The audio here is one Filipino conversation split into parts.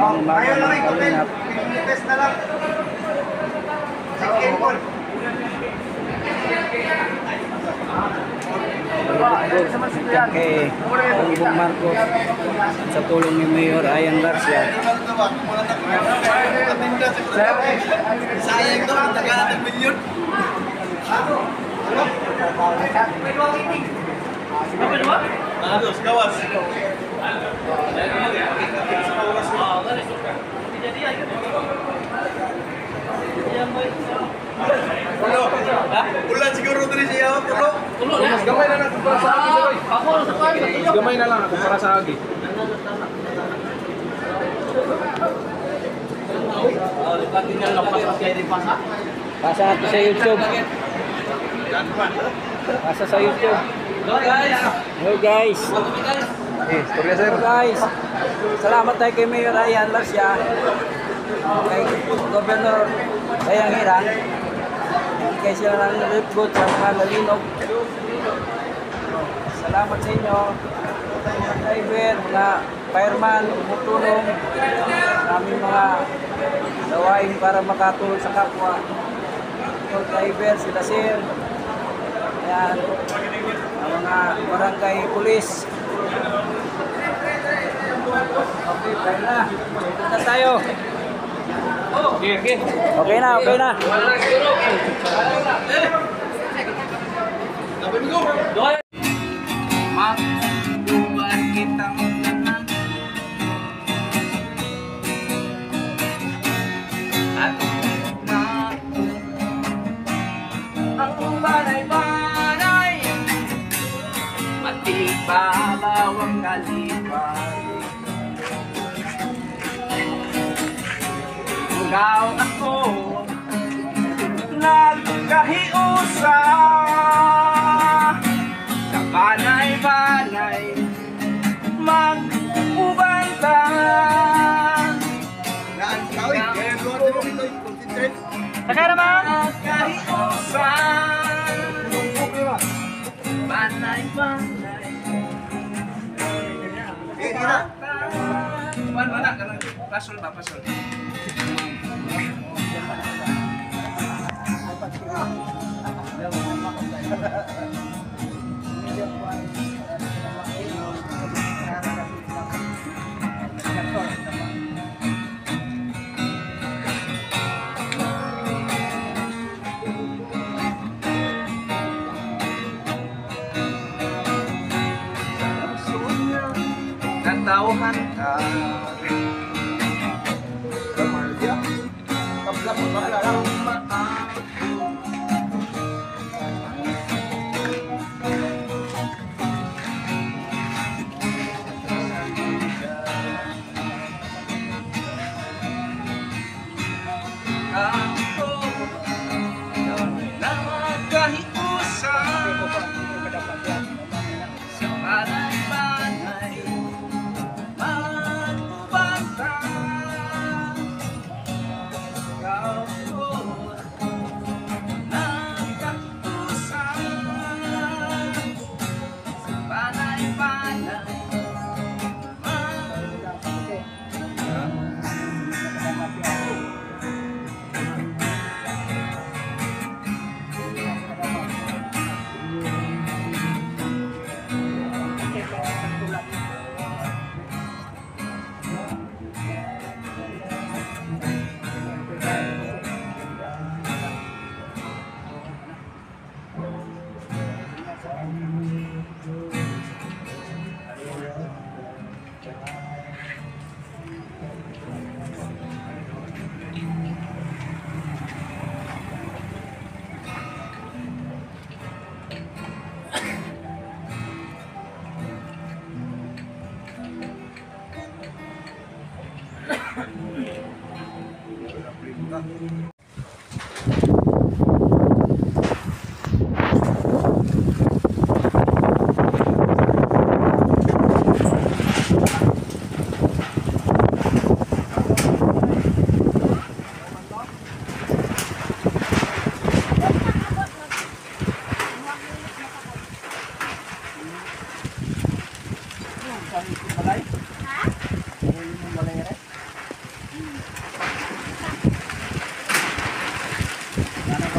magandang umaga mga kalingap. Test na lang. Second call. Dito kay Bongbong Marcos sa tulong ni Mayor Ayan Garcia. Sayang to, tagaan ng milyon. Gawas. Pulo. Ulan siguro diri siya, pulo. Pulo na. Gamay na lang para sa agi. Ako sa kwan. Gamay na lang ako para sa agi. Pasa natin sa YouTube. Pasa sa YouTube. Hello guys. Storya sir. Hello guys. Salamat tayo kay Mayor Ayan Garcia. Kay Governor Dayang Hirang. Kaya sila ng report sa mga nalinog. Salamat sa inyo. Mga driver, mga fireman, tumutulong. Maraming mga gawain para makatulong sa kapwa. Mga driver, sila sir. Ayan. Ang mga barangay pulis. Okay, tayo na. Punta tayo. Okay. Okay na, okay na. Magbuwan kitang laman at ang banay-banay matibabaw ang kalipay. Ikaw ako nagkahiusa sa banay-banay mag-ubanta. Saka naman nagkahiusa banay-banay. Mana kana pasol ba pasol. Tauhan ka.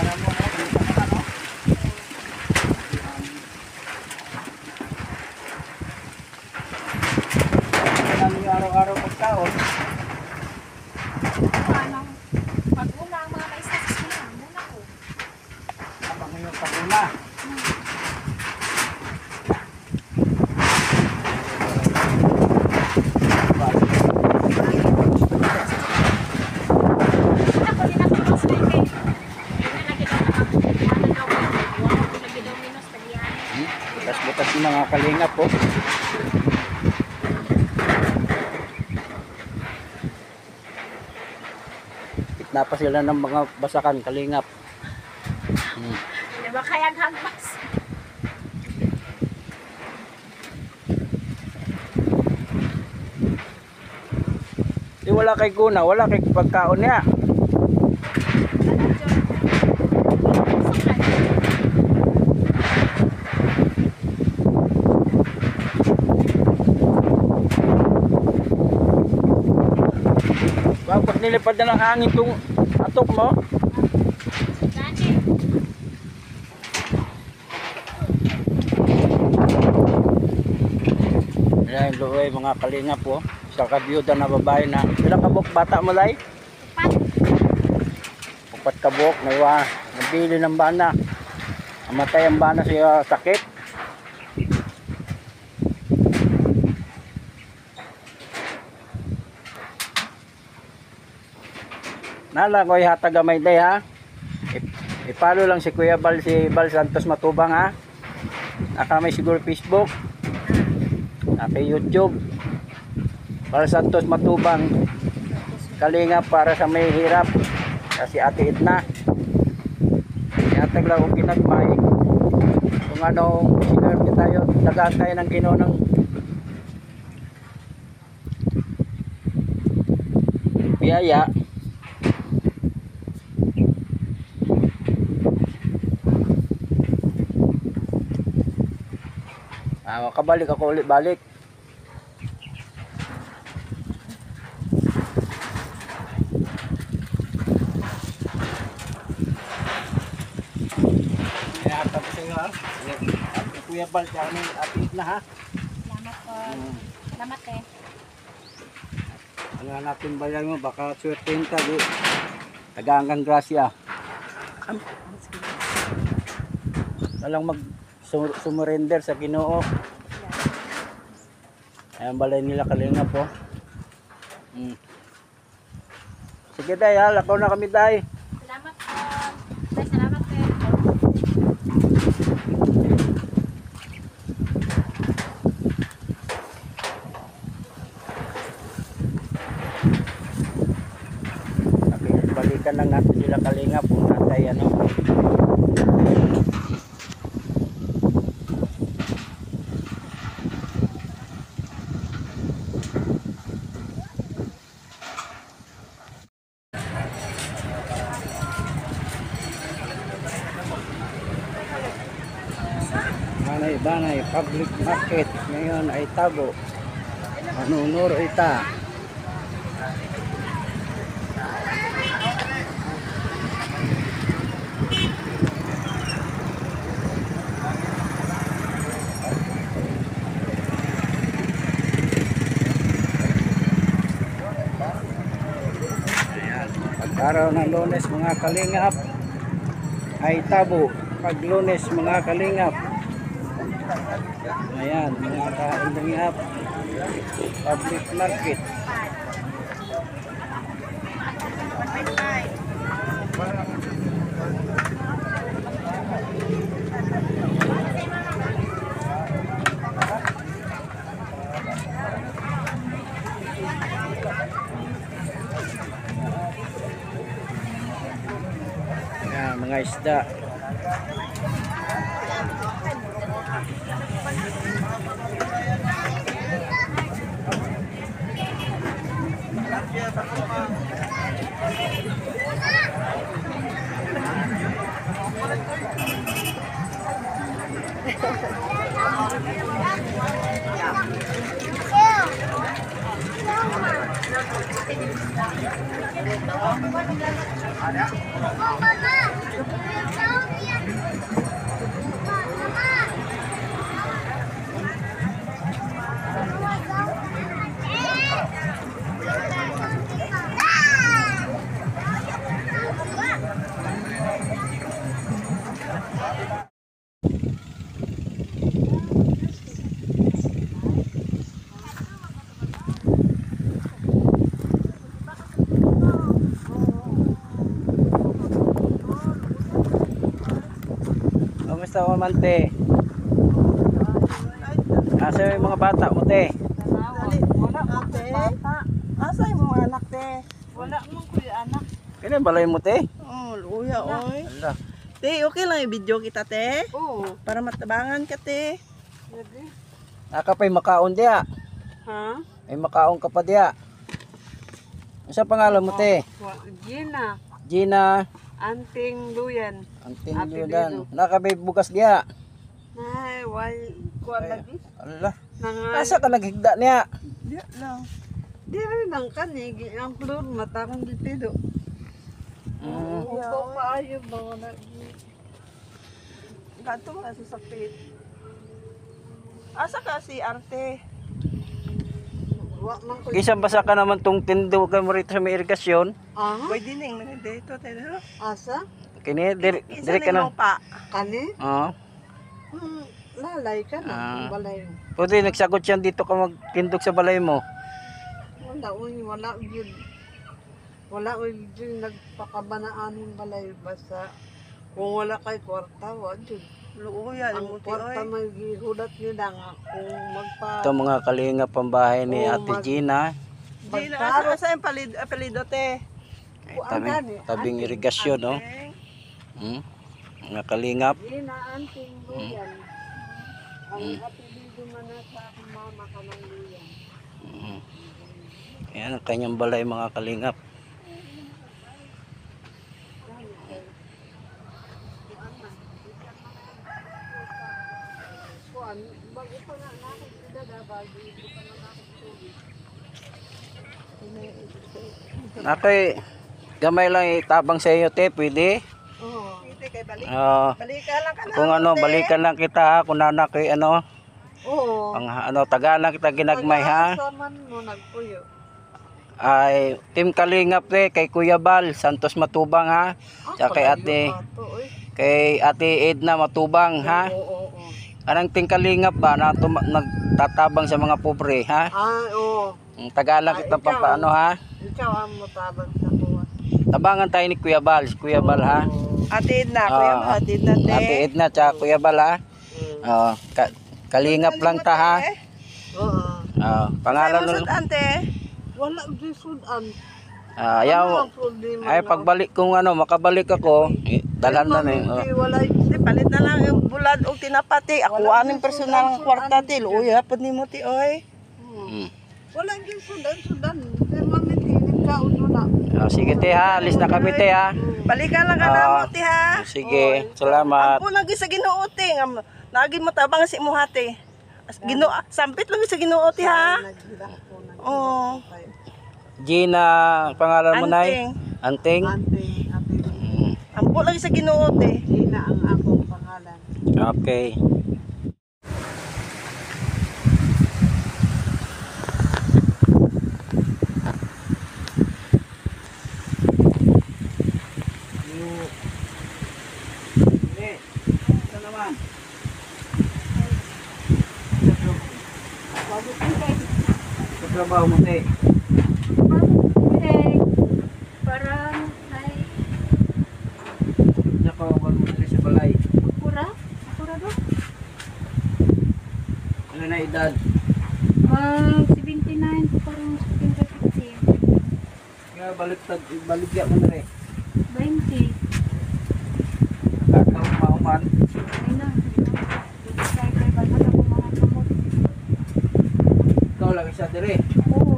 para mo. Namin yung araw-araw pagkaon. Ano, pag una ang mga maista sa sila, muna ko. Habang yung paguna. Ako din ako mas kay kay. Hindi lagi daw ano daw ko. Wala ko lagi daw minus talian. Butas-butas yung mga kalingap po. Gitna pa sila ng mga basakan, kalingap. Diba kaya hagpas? Di wala kay kuna, wala kay pagkaon niya. Pag nilipad na ng hangin itong atok mo, ayan, luoy mga kalingap po. Sa kabiyuda na babae na ilang kabuk bata mo lay? Upat kabuk, naiwa, nabili ng bana. Amatay ang bana siya sakit. Nala ko ihatag gamay day ha. Ipalo lang si Kuya Bal, si Bal Santos Matubang ha. Naka may siguro Facebook. Naka YouTube. Bal Santos Matubang. Kalinga para sa may hirap. Kasi Ate Edna. Ihatag lang kung kinagmay. Kung anong sinerte tayo, tagaan tayo ng Ginoo ng biyaya. Makabalik ako ulit balik. Kaya tapos sa'yo ha. Kuya Bal, siya kami atit na ha. Salamat po. Salamat eh. Ano natin bayan mo, baka swertein ka di. Taganggang grasya. Walang mag sumurrender sa Ginoo. Ayan balay nila kalinga po. Sige day ha, lakaw na kami day. Salamat po. Tay, salamat eh. Balikan lang natin sila kalinga po natay ano. Banay Public Market ngayon ay Tabo. Manunuro ita. Ayan. Pag-araw ng Lunes mga kalingap ay Tabo. Pag Lunes mga kalingap, ayan, mga kalingap, Public Market. Ayan, mga isda. Kamusta ka man, te? Asa yung mga bata mo, te? Wala mo te. Asa yung mga anak te? Wala mo kuya anak. Kaya balay mo, te? Oh, luya oy. Ala. Te, okay lang yung video kita te. Oo. Para matabangan ka te. Naka pa'y makaon diya. Ha? Ay makaon ka pa diya. Ano sa pangalan mo, te? Gina. Gina. Anting Luyan. Ang tinludan. Nakabay bukas diya. Nay, why? Kuha lagi. Ala. Nangal. Asa ka naghigda niya? Di lang. Di rin ang kanigi. Ang plur, matakang ditido. Mm. Upo pa ayo mga lagi. Gato nga sa sakit. Asa ka si Arte? Wa man ko. Kisang basa ka naman tong tindo ka mo rito sa may irigasyon. Ah? Pwede ning nang dito te. Asa? Kini, dire Isa ka ning na. pa. Kani? Oo. Lalay ka na. Ah. Ang balay. Pwede nagsagot siya dito ka magtindog sa balay mo. Wala, uy, wala yun. Wala uy, yun nagpakabanaan yung balay. Basta, kung wala kay kwarta, wala yun. Luya Ang mo te kwarta oy. may gihulat nyo na nga. Kung magpa... Ito mga kalinga pambahay ni Oo, Ate Gina. Di na asa yung apelido te. Ay, tabing irigasyon, no? Ante. Hmm? Mga kalingap. Gina, anting luyan. Ang apelido man na sa aking mama ka ng luyan. Ayan ang kanyang balay mga kalingap. Kuan, bago pa nga nakit sila da, bago ito pa nga nakit tubig. Ako'y gamay lang itabang sa iyo, te. Pwede? Oo. Ite kay balik. Balikan lang ka na. Kung ano, balikan lang kita ha. Kung nanakay ano, Oo. taga lang kita ginagmay ha. Pag-asa man mo nagpuyo. Ay, Team Kalingap te, kay Kuya Bal, Santos Matubang ha. Tsaka kay ate, kay ate Edna Matubang ha. Oo. Anong Team Kalingap ba na nagtatabang sa mga pobre ha? Oo. Taga lang kita ikaw. paano ha. Ikaw ang mutabang sa kuha. Tabangan tayo ni Kuya Bal, si Kuya Bal ha. Ate Edna, kuya mo, Ate Edna te. Ate Edna tsaka Kuya Bal ha. Oh, kalingap lang ta ha. Oo. Pangalan Ano nun. sa ante? Wala di sudan. Ayaw. Ay pagbalik kung ano, makabalik ako, dalhan na eh. Oh. Wala Di palit na lang yung bulad o tinapati. Ako aning personal ng kwarta ti. Uy, hapon ni mo ti oy. Mm. wala di sudan. Pero mamitilip ka uno na. Sige te ha, alis na kami te ha. Balikan lang ka na mo ti ha. Sige, salamat. Ako lagi sa Ginoo ti. Lagi mo tabang si mo hati. Ginoo, sampit lang sa Ginoo ti ha. Naghilang ko na. Oh. Gina, pangalan mo na Anting. Anting? Ante. Ampo lagi sa Ginoo ti. Gina ang akong pangalan. Okay. Trabaho mo te. Okay. Parang ay Nakawan mo sa balay. akura do. Ano na edad? Mag 79 parang 15. Kaya baligya mo na rin. 20. Kakao mauman. Ay na. Kaya ba na ako mga kamot. Ikaw lang isa dire. Oo.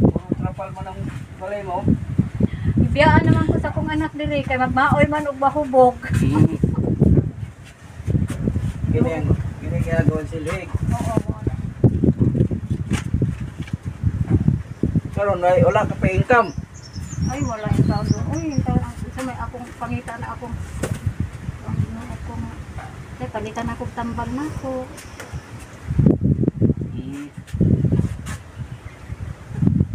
Kung trapal mo ng balay mo. Ibiyaan naman ko sa kong anak diri kay magmaoy man og bahubog. Kini kaya gawin si Lig. Oo. Karon ay wala ka pa income. Ay, wala yung tao doon. Uy, yung tao, isa may akong pangita na akong, ay, palitan ako, tambal na ako. Hmm.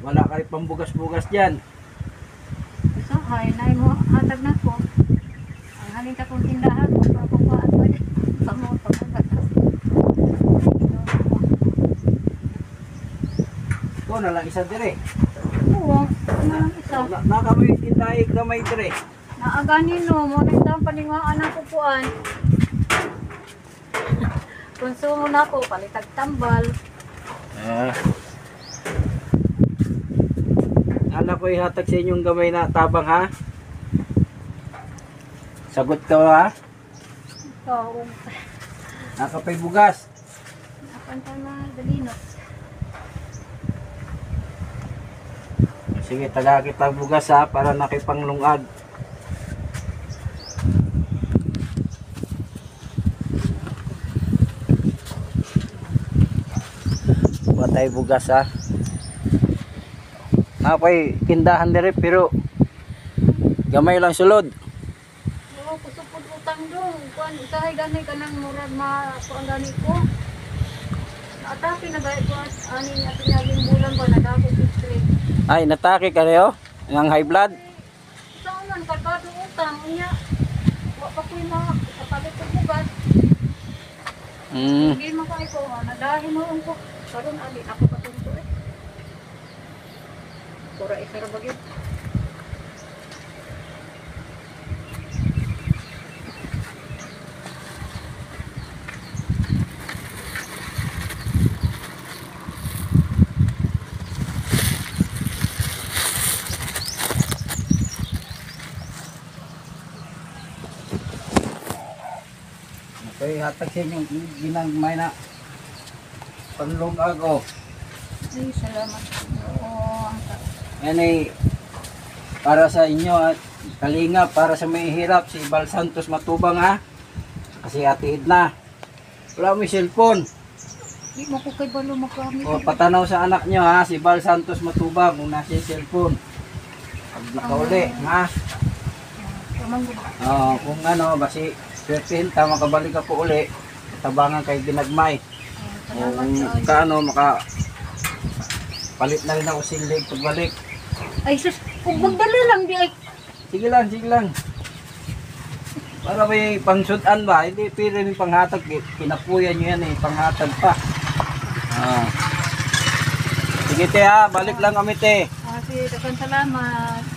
Wala ka rin pambugas-bugas dyan. Isa, hay, na mo, hatag na ko. Ang haling ka kong tindahan, kung ako pa, at pwede, pamot, pagkakas. Ito na lang isa dire. Oo, ano lang isa. Nakamoy tindaig gamay dire. Naaganin no, mo na itang paningaan ang kukuan. Konsumo na ako, palitag tambal. Anak ko ihatag sa inyong gamay na tabang ha. Sagot ka ha. Oo, Nakapay bugas. nakanta na dalinot. Sige, taga kita bugas ha para nakipanglungag. Patay bugas ha. Nakapay tindahan dire pero gamay lang sulod. Oo, kusupod utang dong. Kuan, usahay ganay ka ng murag kuan gani ko. Naatake na gaya ko at ani niya tinaging bulan ko, nadako straight. Ay, natake ka rin ng high blood. Saan man, kargado utang niya. Wa pa ko yung mga kapalit ko bugas. Mm. Hindi man ko ikaw, nadahin mo ko. Karon ali ako patunto eh. Pura isa ra bagyo. Okay, hatag sa inyong ginagmay na panlungag o. Ay, salamat. Oo, Yan ay para sa inyo at kalinga, para sa may hirap si Bal Santos Matubang ha. Kasi atiid na. Wala mo yung cellphone. di mo ko kay balo makamit. O patanaw sa anak nyo ha, si Bal Santos Matubang kung nasa yung cellphone. Pag nakauli ha. Kamang gud. Kung ano, basi swertihin ta, makabalik ako uli. Tabangan kay ginagmay. Salamat Kung sa ay. kaano, palit na rin ako silig pagbalik. Ay, sus, kung magdala lang di ay. Sige lang. Para may pangsudan ba? Hindi pwede yung panghatag. Kinapuyan nyo yan panghatag pa. Sige te ha, balik lang kami te. Sige, dagan salamat.